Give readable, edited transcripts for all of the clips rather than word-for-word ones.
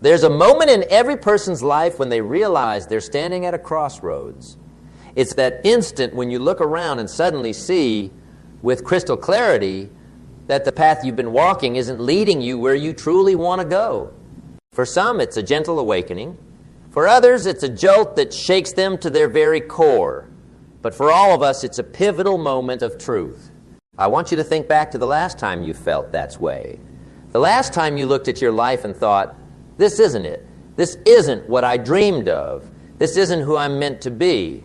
There's a moment in every person's life when they realize they're standing at a crossroads. It's that instant when you look around and suddenly see with crystal clarity that the path you've been walking isn't leading you where you truly want to go. For some, it's a gentle awakening. For others, it's a jolt that shakes them to their very core. But for all of us, it's a pivotal moment of truth. I want you to think back to the last time you felt that way. The last time you looked at your life and thought, this isn't it. This isn't what I dreamed of. This isn't who I'm meant to be.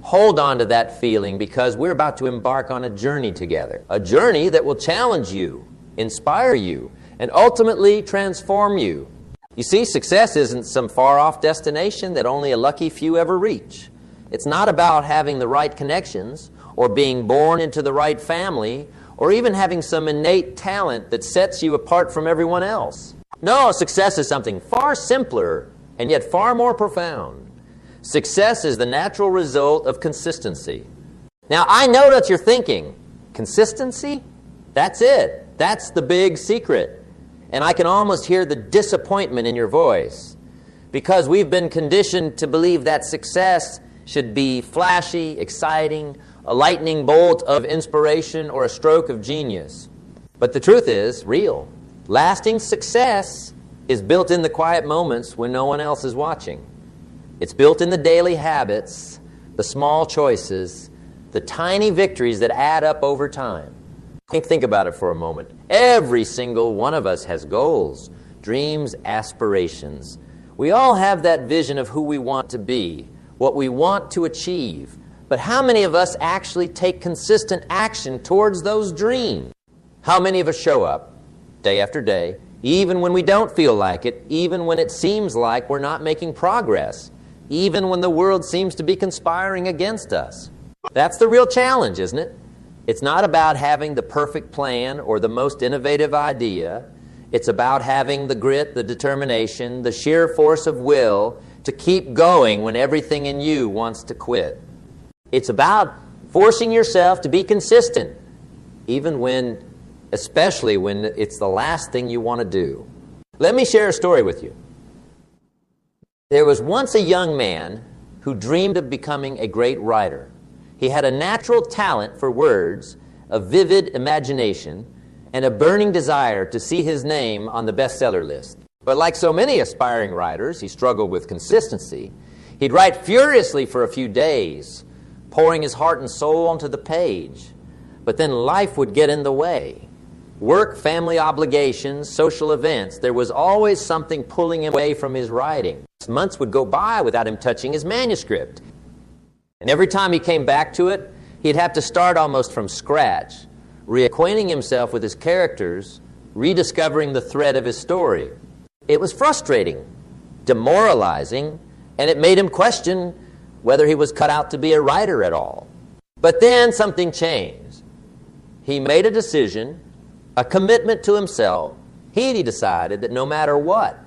Hold on to that feeling, because we're about to embark on a journey together. A journey that will challenge you, inspire you, and ultimately transform you. You see, success isn't some far-off destination that only a lucky few ever reach. It's not about having the right connections, or being born into the right family, or even having some innate talent that sets you apart from everyone else. No, success is something far simpler and yet far more profound. Success is the natural result of consistency. Now, I know that you're thinking, consistency? That's it. That's the big secret. And I can almost hear the disappointment in your voice, because we've been conditioned to believe that success should be flashy, exciting, a lightning bolt of inspiration, or a stroke of genius. But the truth is real. Lasting success is built in the quiet moments when no one else is watching. It's built in the daily habits, the small choices, the tiny victories that add up over time. Think about it for a moment. Every single one of us has goals, dreams, aspirations. We all have that vision of who we want to be, what we want to achieve. But how many of us actually take consistent action towards those dreams? How many of us show up day after day, even when we don't feel like it, even when it seems like we're not making progress, even when the world seems to be conspiring against us? That's the real challenge, isn't it? It's not about having the perfect plan or the most innovative idea. It's about having the grit, the determination, the sheer force of will to keep going when everything in you wants to quit. It's about forcing yourself to be consistent, especially when it's the last thing you want to do. Let me share a story with you. There was once a young man who dreamed of becoming a great writer. He had a natural talent for words, a vivid imagination, and a burning desire to see his name on the bestseller list. But like so many aspiring writers, he struggled with consistency. He'd write furiously for a few days, pouring his heart and soul onto the page. But then life would get in the way. Work, family obligations, social events. There was always something pulling him away from his writing. Months would go by without him touching his manuscript. And every time he came back to it, he'd have to start almost from scratch, reacquainting himself with his characters, rediscovering the thread of his story. It was frustrating, demoralizing, and it made him question whether he was cut out to be a writer at all. But then something changed. He made a decision, a commitment to himself. He decided that no matter what,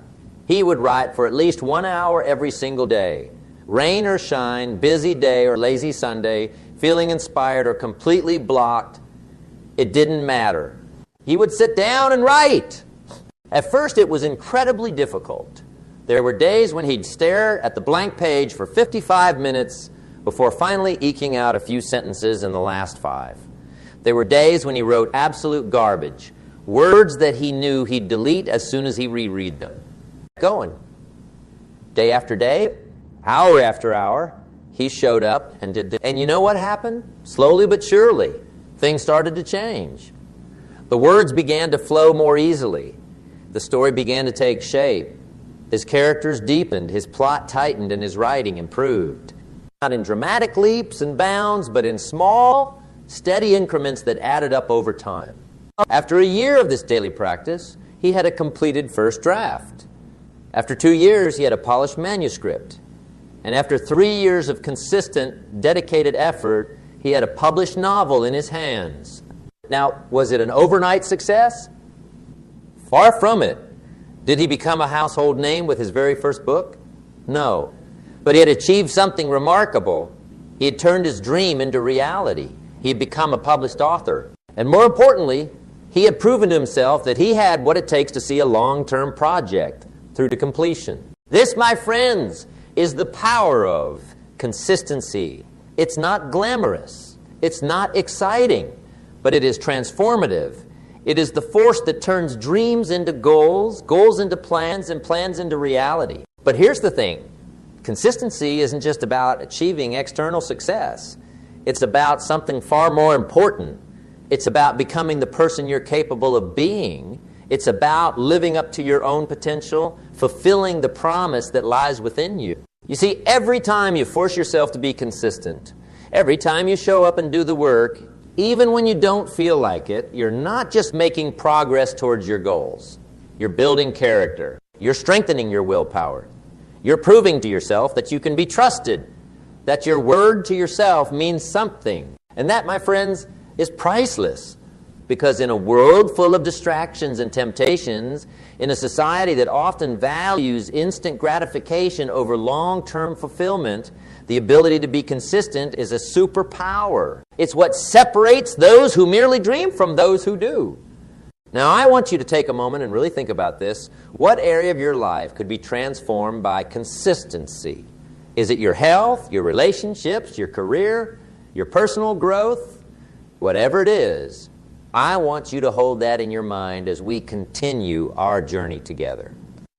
he would write for at least 1 hour every single day. Rain or shine, busy day or lazy Sunday, feeling inspired or completely blocked, it didn't matter. He would sit down and write. At first, it was incredibly difficult. There were days when he'd stare at the blank page for 55 minutes before finally eking out a few sentences in the last 5. There were days when he wrote absolute garbage, words that he knew he'd delete as soon as he reread them. Going. Day after day, hour after hour, he showed up and did this. And you know what happened? Slowly but surely, things started to change. The words began to flow more easily. The story began to take shape. His characters deepened, his plot tightened, and his writing improved. Not in dramatic leaps and bounds, but in small, steady increments that added up over time. After a year of this daily practice, he had a completed first draft. After 2 years, he had a polished manuscript. And after 3 years of consistent, dedicated effort, he had a published novel in his hands. Now, was it an overnight success? Far from it. Did he become a household name with his very first book? No. But he had achieved something remarkable. He had turned his dream into reality. He had become a published author. And more importantly, he had proven to himself that he had what it takes to see a long-term project through to completion. This, my friends, is the power of consistency. It's not glamorous. It's not exciting, but it is transformative. It is the force that turns dreams into goals, goals into plans, and plans into reality. But here's the thing. Consistency isn't just about achieving external success. It's about something far more important. It's about becoming the person you're capable of being. It's about living up to your own potential, fulfilling the promise that lies within you. You see, every time you force yourself to be consistent, every time you show up and do the work, even when you don't feel like it, you're not just making progress towards your goals. You're building character. You're strengthening your willpower. You're proving to yourself that you can be trusted, that your word to yourself means something. And that, my friends, is priceless. Because in a world full of distractions and temptations, in a society that often values instant gratification over long-term fulfillment, the ability to be consistent is a superpower. It's what separates those who merely dream from those who do. Now, I want you to take a moment and really think about this. What area of your life could be transformed by consistency? Is it your health, your relationships, your career, your personal growth? Whatever it is, I want you to hold that in your mind as we continue our journey together.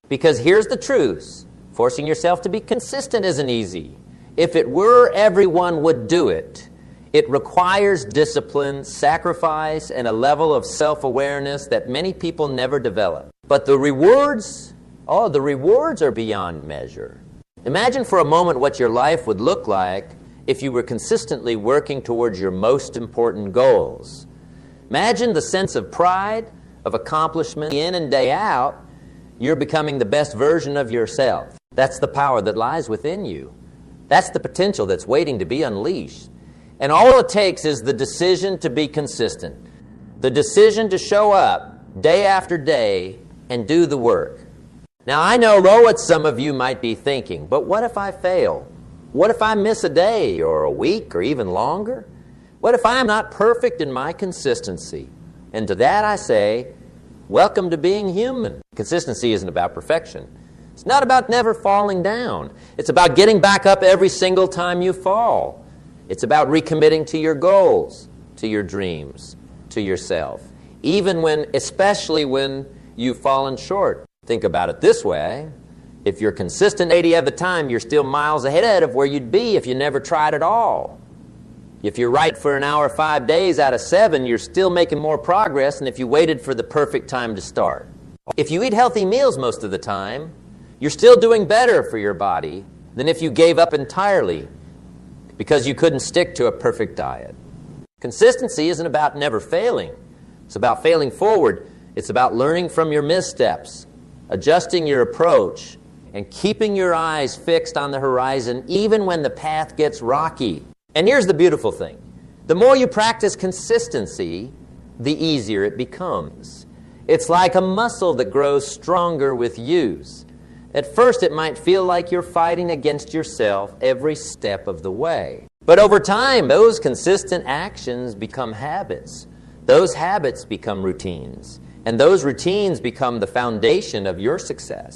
Because here's the truth. Forcing yourself to be consistent isn't easy. If it were, everyone would do it. It requires discipline, sacrifice, and a level of self-awareness that many people never develop. But the rewards are beyond measure. Imagine for a moment what your life would look like if you were consistently working towards your most important goals. Imagine the sense of pride, of accomplishment, day in and day out. You're becoming the best version of yourself. That's the power that lies within you. That's the potential that's waiting to be unleashed. And all it takes is the decision to be consistent, the decision to show up day after day and do the work. Now, I know what some of you might be thinking, but what if I fail? What if I miss a day or a week or even longer? What if I'm not perfect in my consistency? And to that I say, welcome to being human. Consistency isn't about perfection. It's not about never falling down. It's about getting back up every single time you fall. It's about recommitting to your goals, to your dreams, to yourself, especially when you've fallen short. Think about it this way. If you're consistent 80 of the time, you're still miles ahead of where you'd be if you never tried at all. If you're right for an hour 5 days out of 7, you're still making more progress than if you waited for the perfect time to start. If you eat healthy meals most of the time, you're still doing better for your body than if you gave up entirely because you couldn't stick to a perfect diet. Consistency isn't about never failing. It's about failing forward. It's about learning from your missteps, adjusting your approach, and keeping your eyes fixed on the horizon even when the path gets rocky. And here's the beautiful thing. The more you practice consistency, the easier it becomes. It's like a muscle that grows stronger with use. At first, it might feel like you're fighting against yourself every step of the way. But over time, those consistent actions become habits. Those habits become routines. And those routines become the foundation of your success.